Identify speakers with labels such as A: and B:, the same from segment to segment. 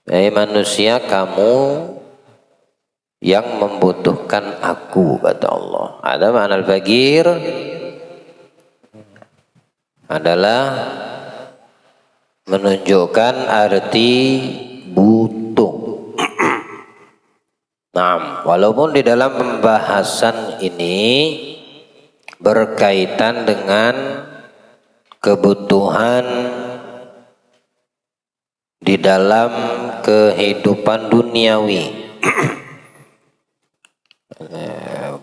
A: manusia, kamu yang membutuhkan aku, kata Allah. Ada makna al-faqir adalah menunjukkan arti butuh. Nah, walaupun di dalam pembahasan ini berkaitan dengan kebutuhan di dalam kehidupan duniawi,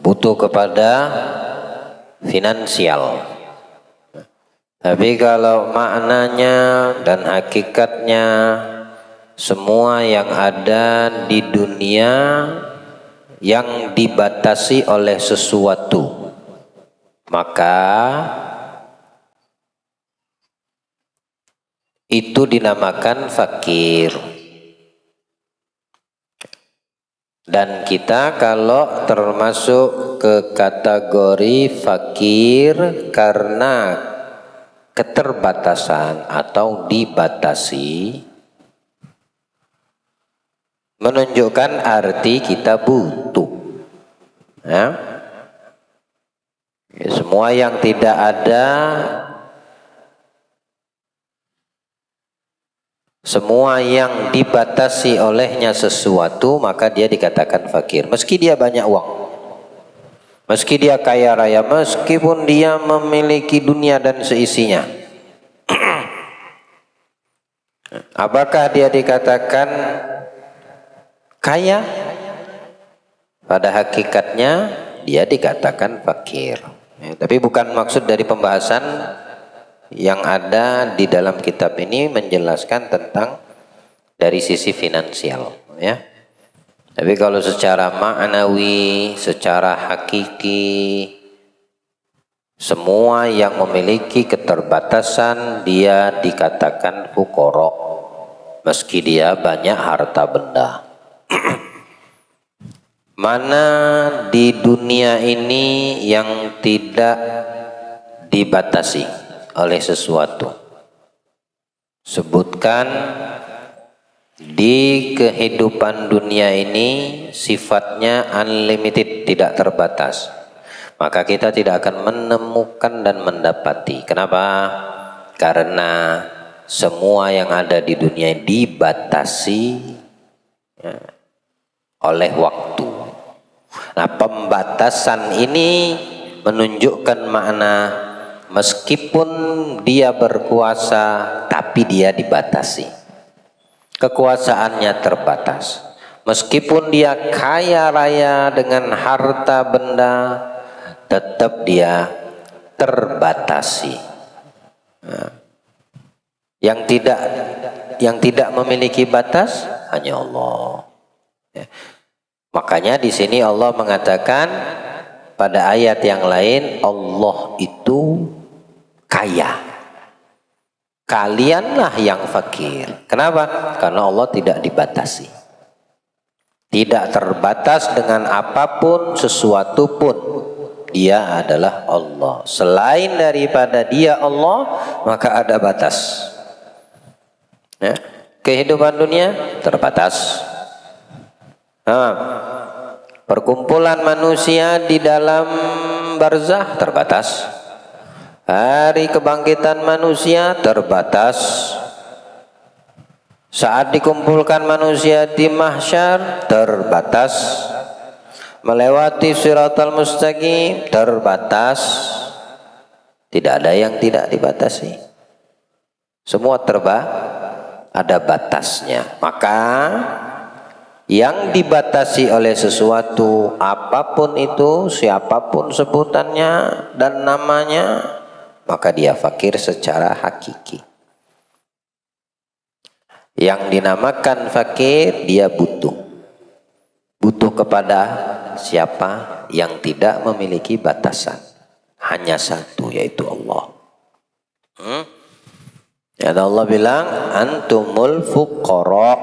A: butuh kepada finansial. Tapi kalau maknanya dan hakikatnya semua yang ada di dunia yang dibatasi oleh sesuatu, maka itu dinamakan fakir. Dan kita kalau termasuk ke kategori fakir karena keterbatasan atau dibatasi, menunjukkan arti kita butuh. Ya? Semua yang tidak ada, semua yang dibatasi olehnya sesuatu, maka dia dikatakan fakir. Meski dia banyak uang, meski dia kaya raya, meskipun dia memiliki dunia dan seisinya, apakah dia dikatakan kaya? Pada hakikatnya dia dikatakan fakir. Tapi bukan maksud dari pembahasan yang ada di dalam kitab ini menjelaskan tentang dari sisi finansial, ya. Tapi kalau secara maknawi, secara hakiki, semua yang memiliki keterbatasan dia dikatakan fuqara, meski dia banyak harta benda. Mana di dunia ini yang tidak dibatasi oleh sesuatu? Sebutkan di kehidupan dunia ini sifatnya unlimited, tidak terbatas. Maka kita tidak akan menemukan dan mendapati. Kenapa? Karena semua yang ada di dunia dibatasi oleh waktu. Nah, pembatasan ini menunjukkan makna meskipun dia berkuasa, tapi dia dibatasi. Kekuasaannya terbatas. Meskipun dia kaya raya dengan harta benda, tetap dia terbatasi. Nah, yang tidak memiliki batas hanya Allah. Ya. Makanya di sini Allah mengatakan pada ayat yang lain, Allah itu kaya. Kalianlah yang fakir. Kenapa? Karena Allah tidak dibatasi. Tidak terbatas dengan apapun, sesuatu pun. Dia adalah Allah. Selain daripada dia Allah, maka ada batas. Ya. Kehidupan dunia terbatas. Perkumpulan manusia di dalam barzah terbatas. Hari kebangkitan manusia terbatas. Saat dikumpulkan manusia di mahsyar terbatas. Melewati siratal mustaqim terbatas. Tidak ada yang tidak dibatasi. Semua ada batasnya. Maka yang dibatasi oleh sesuatu, apapun itu, siapapun sebutannya dan namanya, maka dia fakir secara hakiki. Yang dinamakan fakir, dia butuh. Butuh kepada siapa? Yang tidak memiliki batasan. Hanya satu, yaitu Allah. Ya, Allah bilang, antumul fuqara.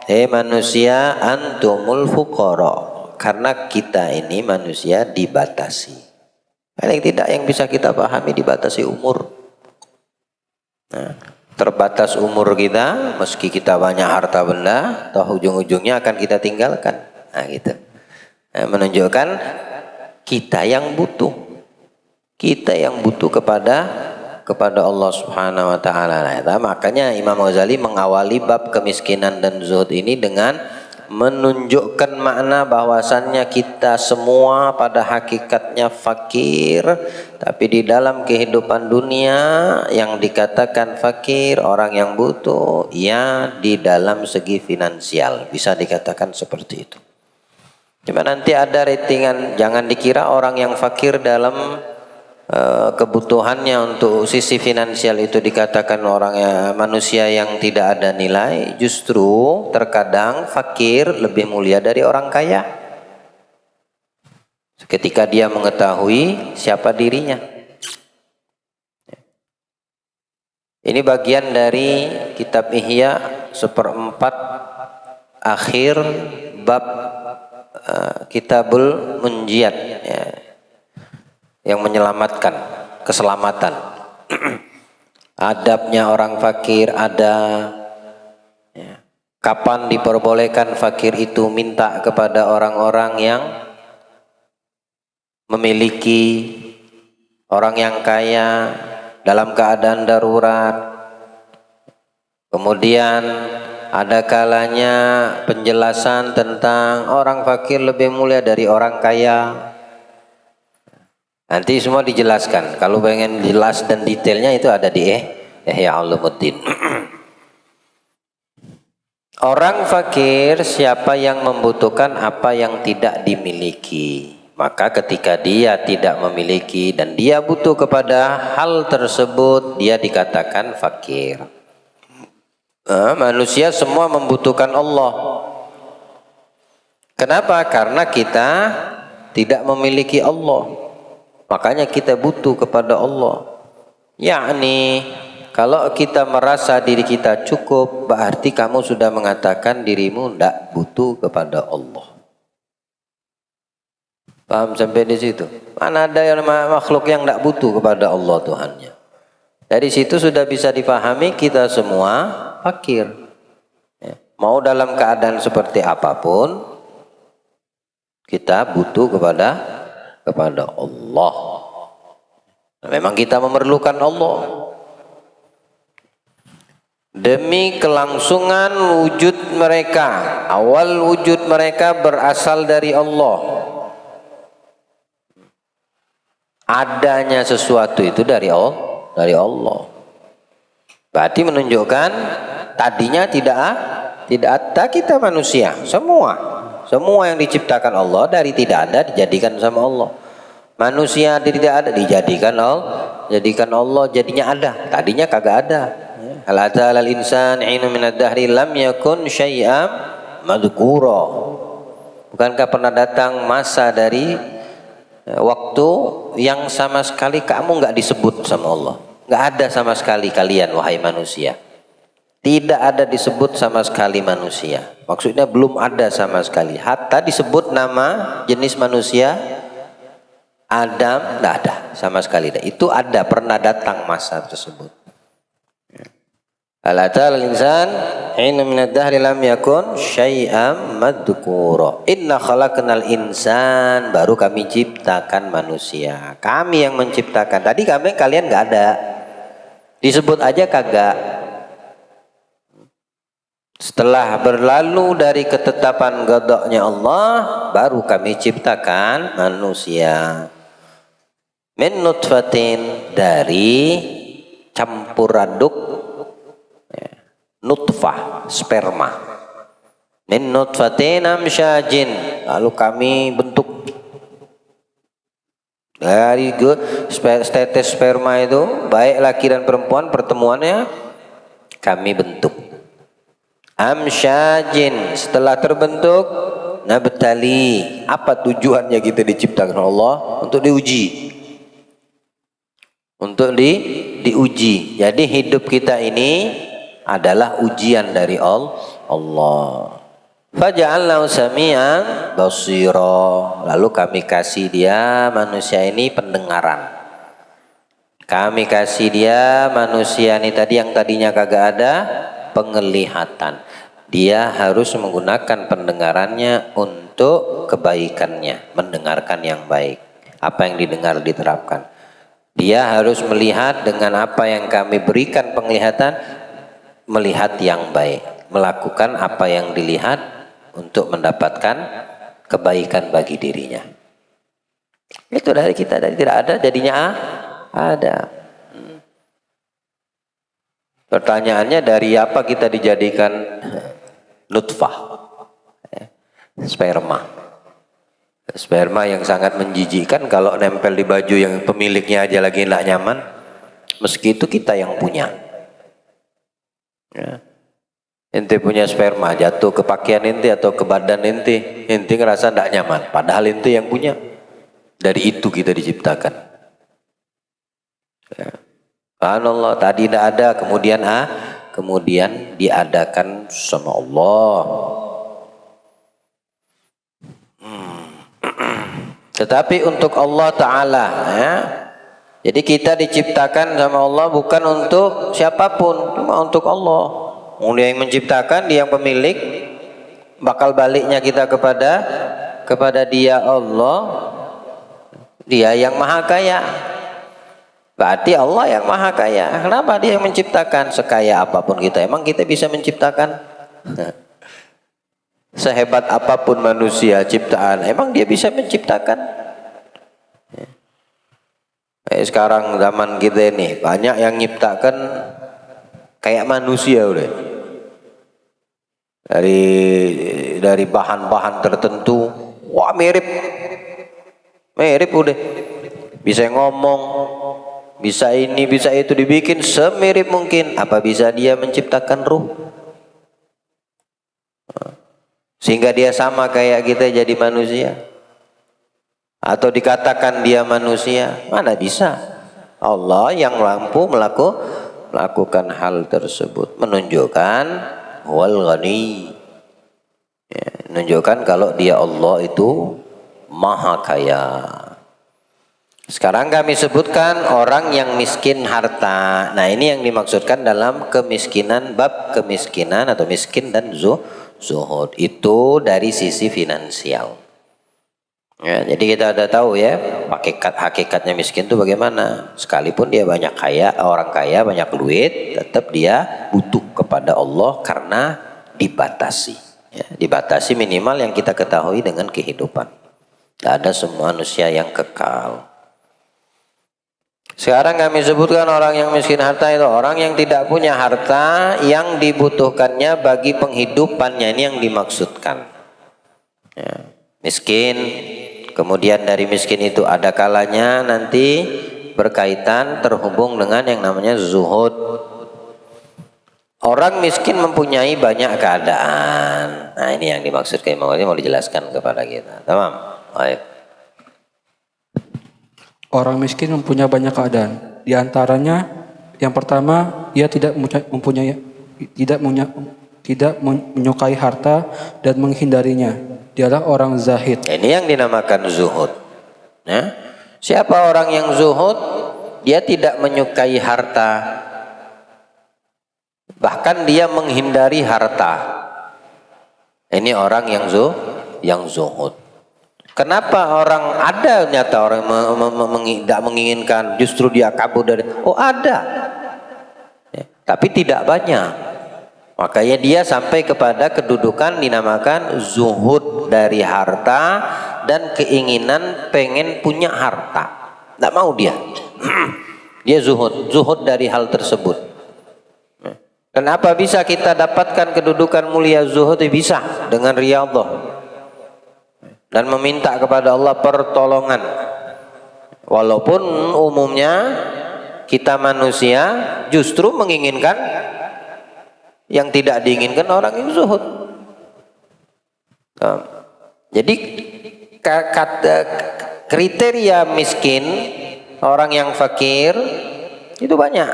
A: Manusia, antumul fuqara. Karena kita ini manusia dibatasi. Paling tidak yang bisa kita pahami dibatasi umur. Nah, terbatas umur kita, meski kita banyak harta benda, toh ujung-ujungnya akan kita tinggalkan. Nah, gitu. Nah, menunjukkan kita yang butuh. Kita yang butuh kepada Allah Subhanahu wa taala. Nah, makanya Imam Ghazali mengawali bab kemiskinan dan zuhud ini dengan menunjukkan makna bahwasannya kita semua pada hakikatnya fakir, tapi di dalam kehidupan dunia yang dikatakan fakir, orang yang butuh, ya di dalam segi finansial, bisa dikatakan seperti itu. Cuma nanti ada ratingan, jangan dikira orang yang fakir dalam kebutuhannya untuk sisi finansial itu dikatakan orangnya manusia yang tidak ada nilai. Justru terkadang fakir lebih mulia dari orang kaya ketika dia mengetahui siapa dirinya. Ini bagian dari kitab Ihya 1/4 akhir bab Kitabul Munjiat, ya, yang menyelamatkan keselamatan. Adabnya orang fakir ada, ya. Kapan diperbolehkan fakir itu minta kepada orang-orang yang memiliki, orang yang kaya dalam keadaan darurat. Kemudian ada kalanya penjelasan tentang orang fakir lebih mulia dari orang kaya. Nanti semua dijelaskan. Kalau pengen jelas dan detailnya itu ada di Ihya Ulumuddin. Orang fakir siapa yang membutuhkan apa yang tidak dimiliki. Maka ketika dia tidak memiliki dan dia butuh kepada hal tersebut, dia dikatakan fakir. Manusia semua membutuhkan Allah. Kenapa? Karena kita tidak memiliki Allah. Makanya kita butuh kepada Allah. Yakni kalau kita merasa diri kita cukup, berarti kamu sudah mengatakan dirimu tidak butuh kepada Allah. Paham sampai di situ? Mana ada yang makhluk yang tidak butuh kepada Allah Tuhannya. Dari situ sudah bisa dipahami kita semua fakir. Ya. Mau dalam keadaan seperti apapun, kita butuh kepada Allah. Memang kita memerlukan Allah. Demi kelangsungan wujud mereka, awal wujud mereka berasal dari Allah. Adanya sesuatu itu dari Allah. Berarti menunjukkan tadinya tidak ada kita manusia, semua yang diciptakan Allah dari tidak ada dijadikan sama Allah. Manusia dari tidak ada dijadikan Allah jadinya ada. Tadinya kagak ada. Hal ata 'alal insan 'inun minad dahri lam yakun syai'am madhkura. Bukankah pernah datang masa dari waktu yang sama sekali kamu enggak disebut sama Allah? Enggak ada sama sekali kalian wahai manusia. Tidak ada disebut sama sekali manusia. Maksudnya belum ada sama sekali. Hatta disebut nama jenis manusia Adam, tidak ada sama sekali. Itu ada, pernah datang masa tersebut. Ala ta'ala al-insan hina minad dahri lam yakun syai'am madhkura. Inna khalaqnal insan, baru kami ciptakan manusia. Kami yang menciptakan. Tadi kalian nggak ada. Disebut aja kagak. Setelah berlalu dari ketetapan qada'nya Allah, baru kami ciptakan manusia. Min nutfatin, dari campur aduk nutfah, sperma. Min nutfatin amsyajin, lalu kami bentuk dari tetes sperma itu, baik laki dan perempuan pertemuannya kami bentuk. Amsyajin, setelah terbentuk nabtali. Apa tujuannya kita diciptakan Allah? Untuk diuji. Untuk diuji. Jadi hidup kita ini adalah ujian dari Allah. Faja'alnahu sami'an basira. Lalu kami kasih dia manusia ini pendengaran. Kami kasih dia manusia ini tadi yang tadinya kagak ada penglihatan. Dia harus menggunakan pendengarannya untuk kebaikannya, mendengarkan yang baik. Apa yang didengar diterapkan. Dia harus melihat dengan apa yang kami berikan penglihatan, melihat yang baik, melakukan apa yang dilihat untuk mendapatkan kebaikan bagi dirinya. Itu dari kita, dari tidak ada jadinya ada. Pertanyaannya, dari apa kita dijadikan nutfah, sperma yang sangat menjijikkan kalau nempel di baju yang pemiliknya aja lagi nggak nyaman, meski itu kita yang punya. Ya. Ente punya sperma jatuh ke pakaian ente atau ke badan ente ngerasa nggak nyaman, padahal ente yang punya. Dari itu kita diciptakan. Ya. Subhanallah, tadi tidak ada, kemudian diadakan sama Allah. Tetapi untuk Allah Ta'ala, ya. Jadi kita diciptakan sama Allah bukan untuk siapapun, cuma untuk Allah. Dia yang menciptakan, dia yang pemilik, bakal baliknya kita kepada dia Allah. Dia yang maha kaya. Berarti Allah yang maha kaya. Kenapa dia yang menciptakan? Sekaya apapun kita, emang kita bisa menciptakan? Sehebat apapun manusia ciptaan, emang dia bisa menciptakan? Sekarang zaman kita ini banyak yang nyiptakan kayak manusia udah. Dari bahan-bahan tertentu, wah mirip udah. Bisa ngomong, bisa ini, bisa itu, dibikin semirip mungkin. Apa bisa dia menciptakan ruh? Sehingga dia sama kayak kita jadi manusia? Atau dikatakan dia manusia? Mana bisa? Allah yang mampu melakukan hal tersebut. Menunjukkan wal ghani. Ya, menunjukkan kalau dia Allah itu maha kaya. Sekarang kami sebutkan orang yang miskin harta. Nah, ini yang dimaksudkan dalam kemiskinan, bab kemiskinan atau miskin dan zuhud. Itu dari sisi finansial. Ya, jadi kita ada tahu ya, hakikatnya miskin itu bagaimana. Sekalipun dia banyak kaya, orang kaya banyak duit, tetap dia butuh kepada Allah karena dibatasi. Ya, dibatasi minimal yang kita ketahui dengan kehidupan. Tidak ada semua manusia yang kekal. Sekarang kami sebutkan orang yang miskin harta itu orang yang tidak punya harta yang dibutuhkannya bagi penghidupannya. Ini yang dimaksudkan. Ya, miskin, kemudian dari miskin itu ada kalanya nanti berkaitan terhubung dengan yang namanya zuhud. Orang miskin mempunyai banyak keadaan. Nah, ini yang dimaksudkan, mau dijelaskan kepada kita. Tamam. Baik.
B: Orang miskin mempunyai banyak keadaan. Di antaranya, yang pertama, ia tidak menyukai harta dan menghindarinya. Dialah orang zahid.
A: Ini yang dinamakan zuhud. Ya? Siapa orang yang zuhud? Dia tidak menyukai harta, bahkan dia menghindari harta. Ini orang yang zuhud. Kenapa orang ada nyata orang tidak menginginkan, justru dia kabur dari? Oh ada, ya, tapi tidak banyak. Makanya dia sampai kepada kedudukan dinamakan zuhud dari harta dan keinginan pengen punya harta. Tidak mau dia. Dia zuhud dari hal tersebut. Kenapa bisa kita dapatkan kedudukan mulia zuhud? Bisa dengan riyadhah dan meminta kepada Allah pertolongan. Walaupun umumnya kita manusia justru menginginkan yang tidak diinginkan orang yang zuhud. Jadi kriteria miskin, orang yang fakir itu banyak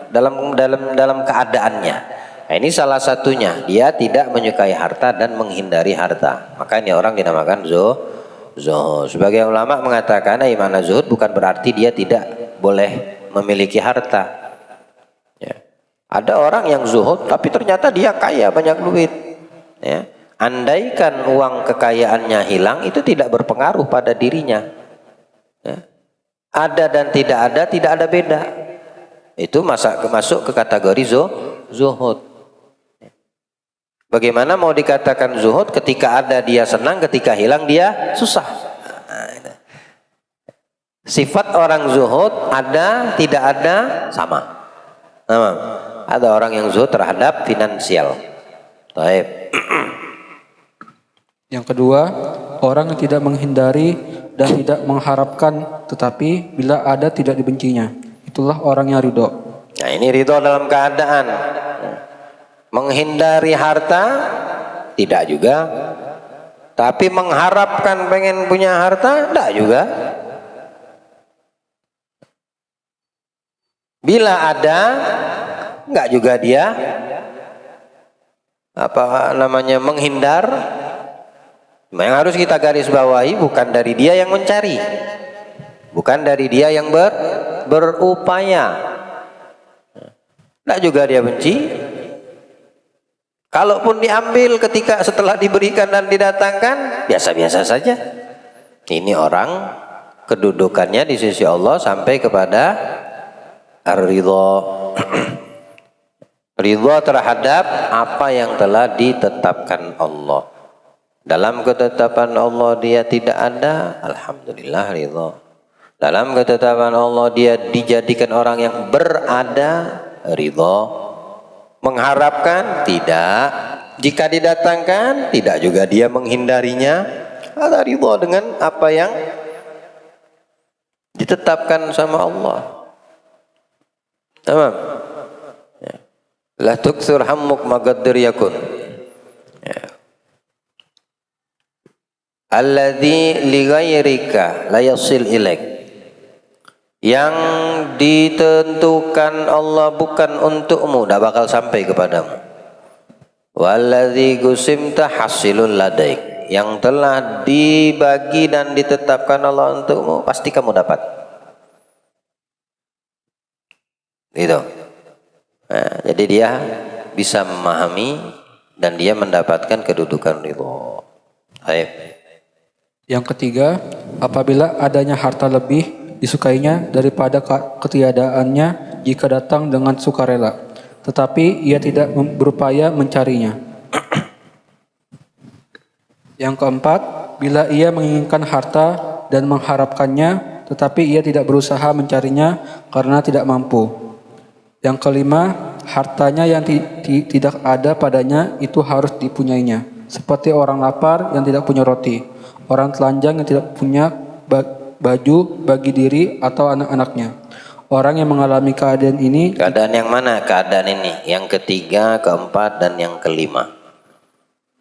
A: dalam keadaannya. Nah, ini salah satunya, dia tidak menyukai harta dan menghindari harta. Makanya orang dinamakan zuhud. Sebagian ulama mengatakan mana zuhud bukan berarti dia tidak boleh memiliki harta. Ya. Ada orang yang zuhud tapi ternyata dia kaya, banyak duit. Ya. Andaikan uang kekayaannya hilang, itu tidak berpengaruh pada dirinya. Ya. Ada dan tidak ada beda. Itu masuk ke kategori zuhud. Bagaimana mau dikatakan zuhud ketika ada dia senang, ketika hilang dia susah? Sifat orang zuhud ada, tidak ada, sama. Ada orang yang zuhud terhadap finansial. Baik.
B: Yang kedua, orang yang tidak menghindari dan tidak mengharapkan, tetapi bila ada tidak dibencinya. Itulah orang yang ridho.
A: Nah, ini ridho dalam keadaan. Menghindari harta tidak juga, tapi mengharapkan pengen punya harta tidak juga. Bila ada, enggak juga dia menghindar. Yang harus kita garis bawahi bukan dari dia yang mencari, bukan dari dia yang berupaya. Enggak juga dia benci. Kalaupun diambil ketika setelah diberikan dan didatangkan, biasa-biasa saja. Ini orang kedudukannya di sisi Allah sampai kepada ar-ridha. Ridha terhadap apa yang telah ditetapkan Allah. Dalam ketetapan Allah dia tidak ada, alhamdulillah ridha. Dalam ketetapan Allah dia dijadikan orang yang berada, ridha. Mengharapkan tidak, jika didatangkan tidak juga dia menghindarinya, ada ridha dengan apa yang ditetapkan sama Allah. Tamam. Ya. La tuksur hammuk magaddir yakun. Ya. Alladzi li ghairika la yasil ilaik. Yang ditentukan Allah bukan untukmu, tidak bakal sampai kepadamu. Walladzi gusimta hasilul ladaik. Yang telah dibagi dan ditetapkan Allah untukmu, pasti kamu dapat. Gitu. Nah, jadi dia bisa memahami dan dia mendapatkan kedudukan ridho. Baik.
B: Yang ketiga, apabila adanya harta lebih disukainya daripada ketiadaannya jika datang dengan sukarela, tetapi ia tidak berupaya mencarinya. Yang keempat, bila ia menginginkan harta dan mengharapkannya, tetapi ia tidak berusaha mencarinya karena tidak mampu. Yang kelima, hartanya yang tidak ada padanya itu harus dipunyainya. Seperti orang lapar yang tidak punya roti, orang telanjang yang tidak punya baju bagi diri atau anak-anaknya. Orang yang mengalami keadaan ini.
A: Keadaan yang mana? Keadaan ini. Yang ketiga, keempat, dan yang kelima.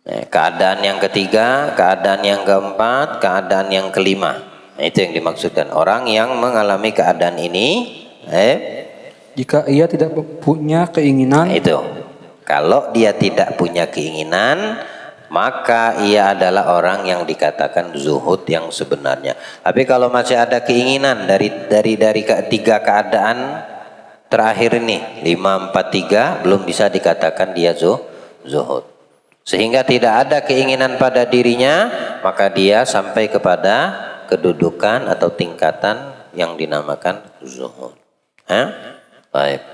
A: Keadaan yang ketiga, keadaan yang keempat, keadaan yang kelima. Nah, itu yang dimaksudkan. Orang yang mengalami keadaan ini.
B: Jika ia tidak punya keinginan.
A: Nah, itu. Kalau dia tidak punya keinginan, maka ia adalah orang yang dikatakan zuhud yang sebenarnya. Tapi kalau masih ada keinginan dari tiga keadaan terakhir ini, 5, 4, 3, belum bisa dikatakan dia zuhud. Sehingga tidak ada keinginan pada dirinya, maka dia sampai kepada kedudukan atau tingkatan yang dinamakan zuhud. Baik.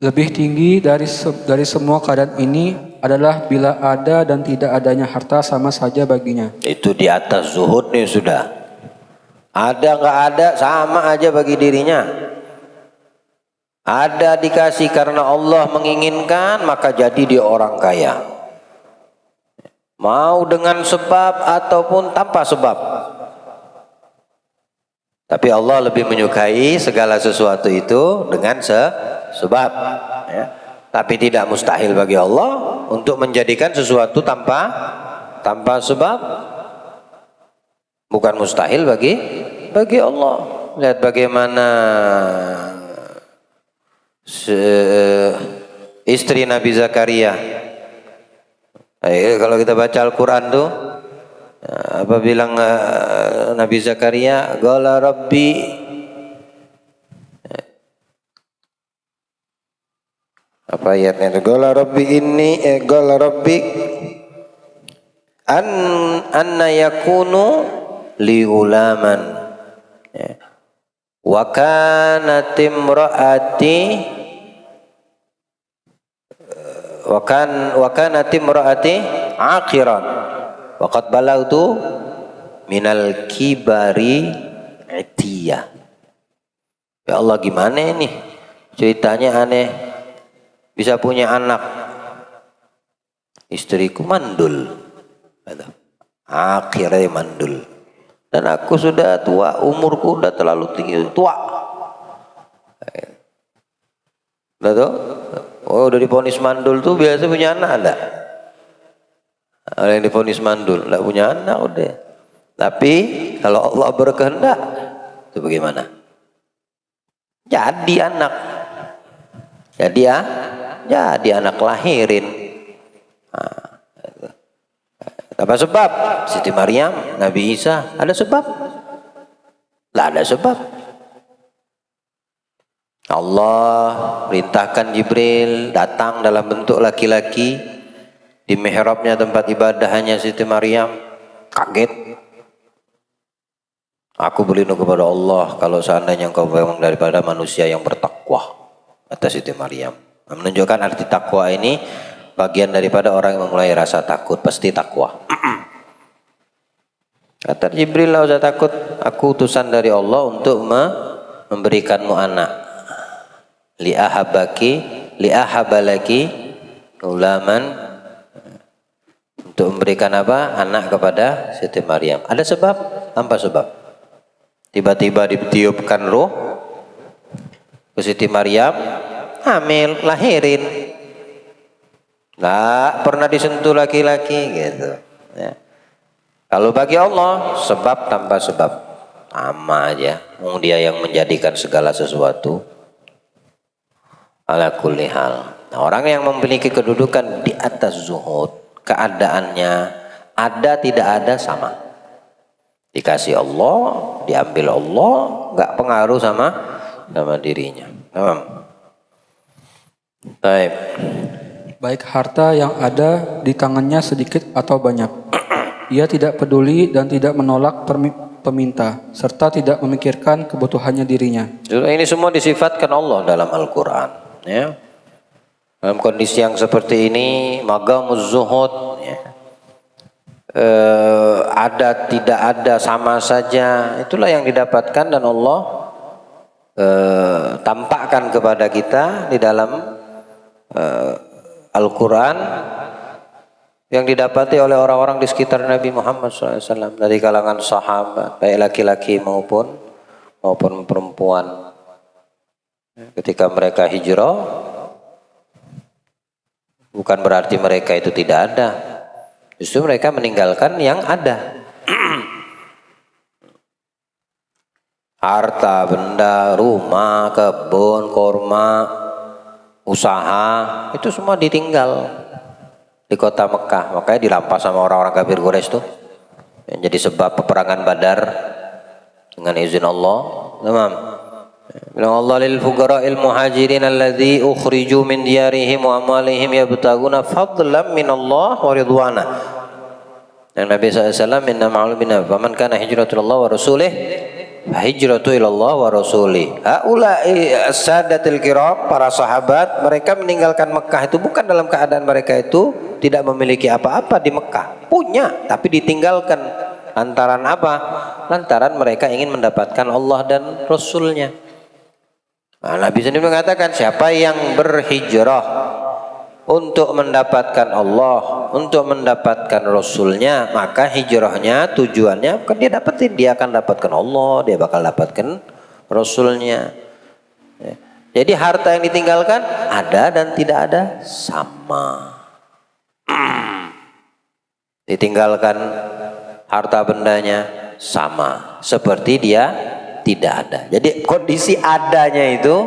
B: Lebih tinggi dari semua keadaan ini adalah bila ada dan tidak adanya harta sama saja baginya.
A: Itu di atas zuhud nih sudah. Ada nggak ada sama aja bagi dirinya. Ada dikasih karena Allah menginginkan, maka jadi dia orang kaya. Mau dengan sebab ataupun tanpa sebab. Tapi Allah lebih menyukai segala sesuatu itu dengan sebab. Ya. Tapi tidak mustahil bagi Allah untuk menjadikan sesuatu tanpa sebab. Bukan mustahil bagi Allah. Lihat bagaimana istri Nabi Zakaria. Kalau kita baca Al-Quran tuh, apa bilang Nabi Zakaria, qala rabbi, apa ayatnya itu? Qala rabbi inni qala rabbi anna yakunu li ulaman, ya. Wa kanat imraati wa kanat imraati aqiran wa qad balagtu minal kibari itiyah. Ya Allah, gimana ini ceritanya aneh, bisa punya anak, istriku mandul, akhirnya mandul, dan aku sudah tua, umurku udah terlalu tinggi, tua. Udah tuh, udah divonis mandul tuh biasa punya anak ada. Orang yang divonis mandul nggak punya anak udah. Tapi kalau Allah berkehendak itu bagaimana? Jadi anak, jadi anak lahirin. Nah, apa sebab? Siti Maryam, Nabi Isa, ada sebab? Tidak ada sebab. Allah perintahkan Jibril datang dalam bentuk laki-laki di mihrabnya tempat ibadahnya Siti Maryam. Kaget. Aku berlindung kepada Allah kalau seandainya engkau memang daripada manusia yang bertakwa, kata Siti Maryam. Menunjukkan arti takwa ini bagian daripada orang yang memulai rasa takut, pasti takwa. Kata Jibril, lah usah takut, aku utusan dari Allah untuk memberikanmu anak. Li'ahabalaki ulaman, untuk memberikan apa? Anak kepada Siti Maryam. Ada sebab? Apa sebab? Tiba-tiba ditiupkan roh ke Siti Maryam, hamil, lahirin, nggak pernah disentuh laki-laki gitu, ya. Kalau bagi Allah sebab tanpa sebab sama aja, Dia yang menjadikan segala sesuatu. Ala kulli hal. Nah, orang yang memiliki kedudukan di atas zuhud, keadaannya ada tidak ada sama. Dikasih Allah, diambil Allah, nggak pengaruh sama dirinya. Baik.
B: Baik harta yang ada di tangannya sedikit atau banyak, ia tidak peduli dan tidak menolak peminta, serta tidak memikirkan kebutuhannya dirinya.
A: Ini semua disifatkan Allah dalam Al-Quran, ya. Dalam kondisi yang seperti ini, magamuz zuhud, ya. Ada tidak ada sama saja, itulah yang didapatkan dan Allah tampakkan kepada kita di dalam Al-Quran yang didapati oleh orang-orang di sekitar Nabi Muhammad SAW dari kalangan sahabat, baik laki-laki maupun perempuan. Ketika mereka hijrah, bukan berarti mereka itu tidak ada. Justru mereka meninggalkan yang ada. Harta, benda, rumah, kebun, korma, usaha, itu semua ditinggal di kota Mekah. Makanya dirampas sama orang-orang kafir Quraisy tuh, yang jadi sebab peperangan Badar dengan izin Allah. Tamam. Bilang Allah lil fuqara'il muhajirin alladzi ukhriju min diyarihim wa amwalihim yabtaguna fadlan min Allah wa ridwana. Dan Nabi SAW minna ma'lumina faman kana hijratullah wa rasulih hijratu ilallah wa rasulih. Haula'i as-sadatil kiram, para sahabat, mereka meninggalkan Mekah itu bukan dalam keadaan mereka itu tidak memiliki apa-apa di Mekah. Punya, tapi ditinggalkan. Lantaran apa? Lantaran mereka ingin mendapatkan Allah dan Rasulnya. Nah, Nabi sendiri mengatakan siapa yang berhijrah untuk mendapatkan Allah, untuk mendapatkan Rasulnya, maka hijrahnya tujuannya bukan dia dapetin, dia akan dapatkan Allah, dia bakal dapatkan Rasulnya. Jadi harta yang ditinggalkan ada dan tidak ada sama. Ditinggalkan harta bendanya sama, seperti dia tidak ada. Jadi kondisi adanya itu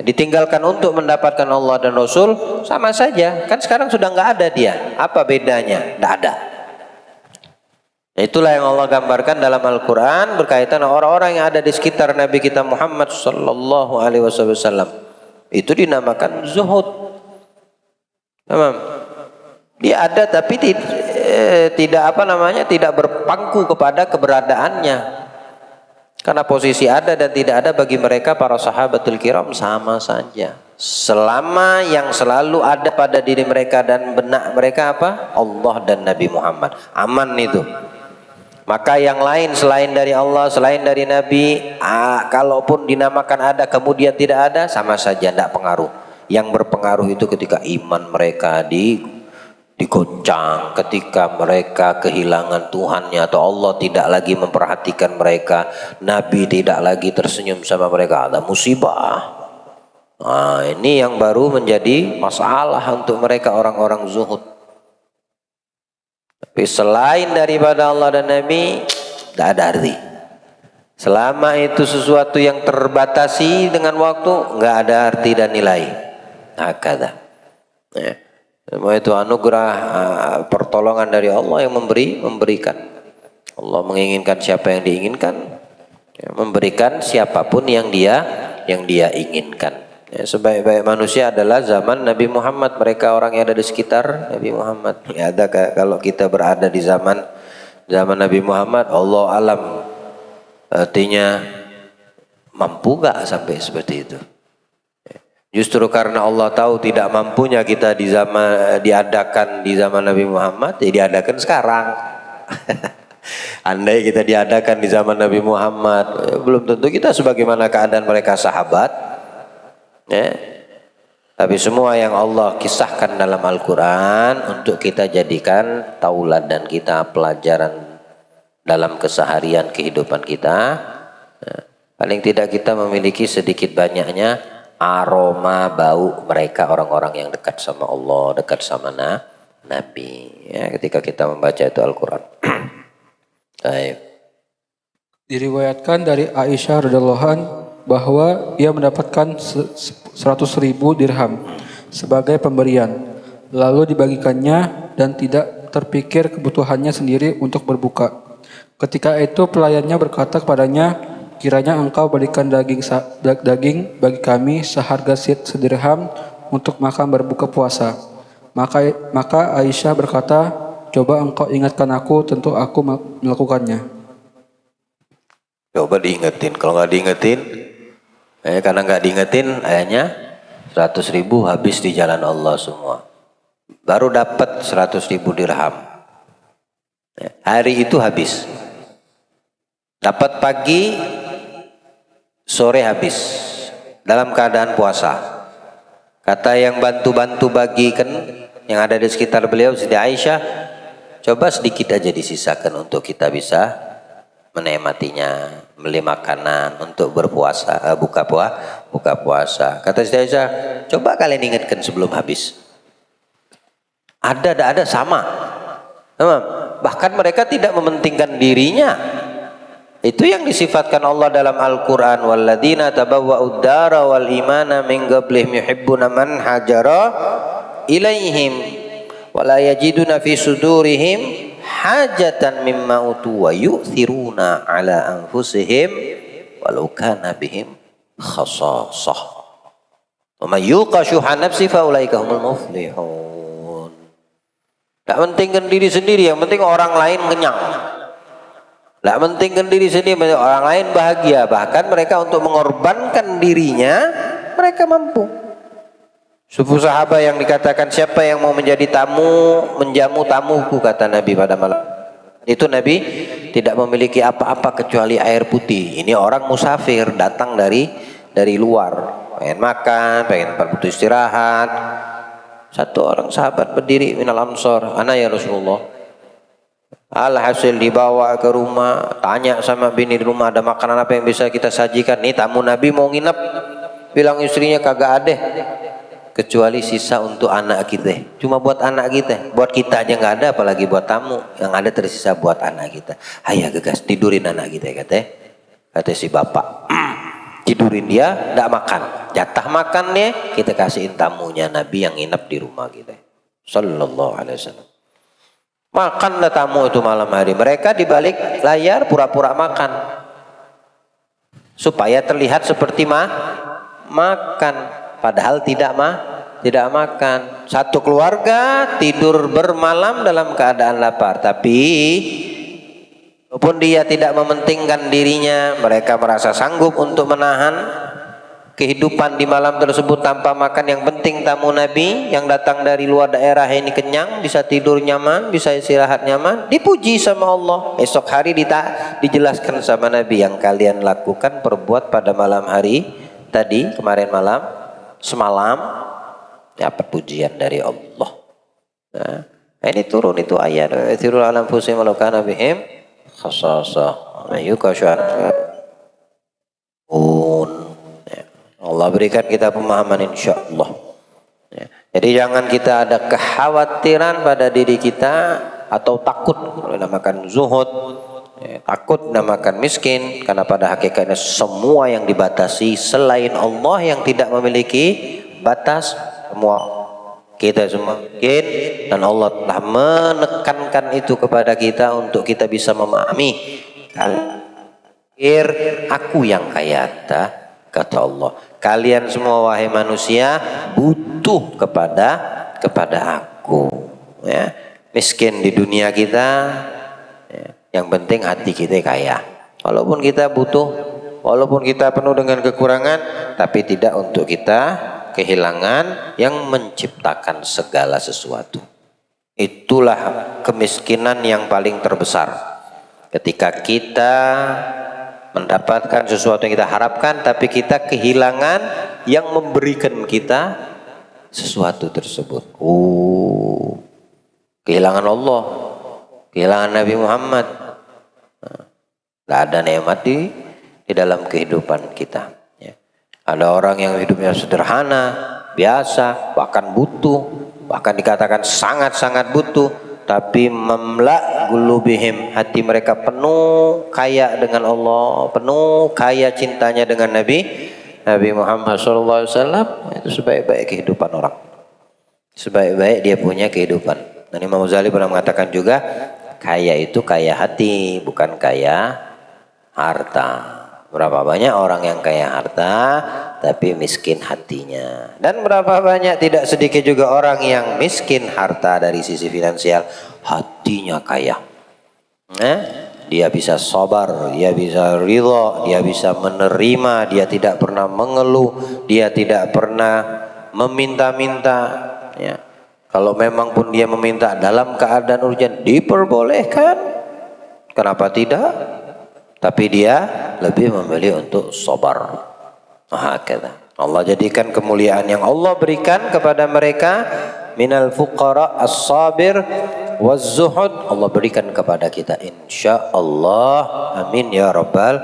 A: ditinggalkan untuk mendapatkan Allah dan Rasul sama saja. Kan sekarang sudah nggak ada dia. Apa bedanya? Nggak ada. Itulah yang Allah gambarkan dalam Al-Quran berkaitan orang-orang yang ada di sekitar Nabi kita Muhammad sallallahu alaihi wasallam. Itu dinamakan zuhud. Paham? Dia ada tapi tidak tidak berpangku kepada keberadaannya. Karena posisi ada dan tidak ada bagi mereka para sahabatul kiram sama saja. Selama yang selalu ada pada diri mereka dan benak mereka apa? Allah dan Nabi Muhammad. Aman itu. Maka yang lain selain dari Allah, selain dari Nabi, kalaupun dinamakan ada kemudian tidak ada, sama saja tidak pengaruh. Yang berpengaruh itu ketika iman mereka digoncang, ketika mereka kehilangan Tuhannya atau Allah tidak lagi memperhatikan mereka, Nabi tidak lagi tersenyum sama mereka, ada musibah. Nah, ini yang baru menjadi masalah untuk mereka orang-orang zuhud. Tapi selain daripada Allah dan Nabi, tidak ada arti. Selama itu sesuatu yang terbatasi dengan waktu, nggak ada arti dan nilai. Hakada. Ya. Semua itu anugerah pertolongan dari Allah yang memberikan. Allah menginginkan siapa yang diinginkan, ya, memberikan siapapun yang dia inginkan. Ya, sebaik-baik manusia adalah zaman Nabi Muhammad. Mereka orang yang ada di sekitar Nabi Muhammad. Ya, ada kalau kita berada di zaman Nabi Muhammad, Allah alam, artinya mampu gak sampai seperti itu. Justru karena Allah tahu tidak mampunya kita diadakan di zaman Nabi Muhammad, ya diadakan sekarang. Andai kita diadakan di zaman Nabi Muhammad, belum tentu kita sebagaimana keadaan mereka sahabat. Ya. Tapi semua yang Allah kisahkan dalam Al-Quran untuk kita jadikan tauladan kita, pelajaran dalam keseharian kehidupan kita. Nah, paling tidak kita memiliki sedikit banyaknya aroma bau mereka orang-orang yang dekat sama Allah, dekat sama Nabi. Ya, ketika kita membaca itu Al-Quran. Baik.
B: Diriwayatkan dari Aisyah radhiyallahu anha bahwa ia mendapatkan 100.000 dirham sebagai pemberian, lalu dibagikannya dan tidak terpikir kebutuhannya sendiri untuk berbuka. Ketika itu pelayannya berkata kepadanya, kiranya engkau berikan daging bagi kami seharga sedirham untuk makan berbuka puasa. Maka Aisyah berkata, coba engkau ingatkan aku, tentu aku melakukannya.
A: Coba diingetin, kalau nggak diingetin, karena nggak diingetin, ayahnya 100.000 habis di jalan Allah semua. Baru dapat 100.000 dirham. Hari itu habis. Dapat pagi, sore habis. Dalam keadaan puasa. Kata yang bantu-bantu bagikan, yang ada di sekitar beliau, Siti Aisyah, coba sedikit aja disisakan untuk kita bisa menikmatinya, beli makanan untuk berpuasa, buka puasa. Kata Siti Aisyah, coba kalian ingatkan sebelum habis. Ada sama. Bahkan mereka tidak mementingkan dirinya. Itu yang disifatkan Allah dalam Al-Quran. Walladzina tabawwa'ud dara wal imana min qablihim yuhibbuna man hajara ilaihim wa la yajiduna fi sudurihim hajatan mimma utu wa yu'thiruna ala anfusihim walau kana bihim khasasah wa man yuqa syuha nafsi fa ulaika humul muflihun. Tak pentingkan diri sendiri, yang penting orang lain kenyang. Tak pentingkan diri sendiri, orang lain bahagia. Bahkan mereka untuk mengorbankan dirinya, mereka mampu. Sepupu sahabat yang dikatakan, siapa yang mau menjadi tamu, menjamu tamuku, kata Nabi pada malam. Itu Nabi tidak memiliki apa-apa kecuali air putih. Ini orang musafir, datang dari luar, pengen makan, pengen butuh istirahat. Satu orang sahabat berdiri, minal ansor, ana ya Rasulullah. Alhasil dibawa ke rumah, tanya sama bini di rumah, ada makanan apa yang bisa kita sajikan? Nih tamu Nabi mau nginep, bilang istrinya kagak ada, kecuali sisa untuk anak kita. Cuma buat anak kita, buat kita aja nggak ada, apalagi buat tamu. Yang ada tersisa buat anak kita. Ayo gegas tidurin anak kita, kata si bapak. Tidurin dia, nggak makan. Jatah makannya kita kasihin tamunya Nabi yang nginep di rumah kita. Sallallahu alaihi wasallam. Makanlah tamu itu malam hari. Mereka di balik layar pura-pura makan supaya terlihat seperti makan, padahal tidak makan. Satu keluarga tidur bermalam dalam keadaan lapar, tapi walaupun dia tidak mementingkan dirinya, mereka merasa sanggup untuk menahan kehidupan di malam tersebut tanpa makan. Yang penting tamu Nabi yang datang dari luar daerah ini kenyang, bisa tidur nyaman, bisa istirahat nyaman, dipuji sama Allah. Esok hari dijelaskan sama Nabi, yang kalian lakukan perbuat pada malam hari tadi, kemarin malam, semalam, dapat pujian dari Allah. Nah, ini turun itu ayat. Tirul alam fusim walakana bihim khasasah mayukashan. Allah berikan kita pemahaman insya Allah. Ya. Jadi jangan kita ada kekhawatiran pada diri kita atau takut, namakan zuhud, ya, takut namakan miskin, karena pada hakikatnya semua yang dibatasi selain Allah yang tidak memiliki batas, semua kita semua miskin, dan Allah telah menekankan itu kepada kita untuk kita bisa memahami. Aku yang kaya, kata Allah. Kalian semua wahai manusia butuh kepada aku. Ya. Miskin di dunia kita, ya. Yang penting hati kita kaya. Walaupun kita butuh, walaupun kita penuh dengan kekurangan, tapi tidak untuk kita kehilangan yang menciptakan segala sesuatu. Itulah kemiskinan yang paling terbesar. Ketika kita mendapatkan sesuatu yang kita harapkan, tapi kita kehilangan yang memberikan kita sesuatu tersebut. Kehilangan Allah, kehilangan Nabi Muhammad. Tidak ada nikmat di dalam kehidupan kita. Ya. Ada orang yang hidupnya sederhana, biasa, bahkan butuh, bahkan dikatakan sangat-sangat butuh, tapi memla gulubihim, hati mereka penuh kaya dengan Allah, penuh kaya cintanya dengan Nabi Muhammad SAW. Itu sebaik-baik kehidupan orang, sebaik-baik dia punya kehidupan. Dan Imam Ghazali pernah mengatakan juga, kaya itu kaya hati, bukan kaya harta. Berapa banyak orang yang kaya harta tapi miskin hatinya, dan berapa banyak tidak sedikit juga orang yang miskin harta dari sisi finansial, hatinya kaya. Dia bisa sabar, dia bisa ridha, dia bisa menerima, dia tidak pernah mengeluh, dia tidak pernah meminta-minta. Ya. Kalau memang pun dia meminta dalam keadaan urgen, diperbolehkan. Kenapa tidak? Tapi dia lebih memilih untuk sabar. Allah jadikan kemuliaan yang Allah berikan kepada mereka, minal fuqara as-sabir waz-zuhud, Allah berikan kepada kita insyaallah. Amin ya rabbal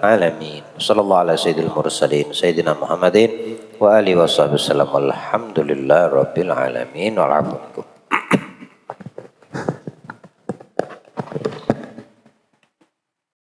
A: alamin. Sallallahu ala sayyidil mursalin sayyidina Muhammadin wa alihi washabihi wasallam. Alhamdulillah rabbil alamin. Wa'alaikum.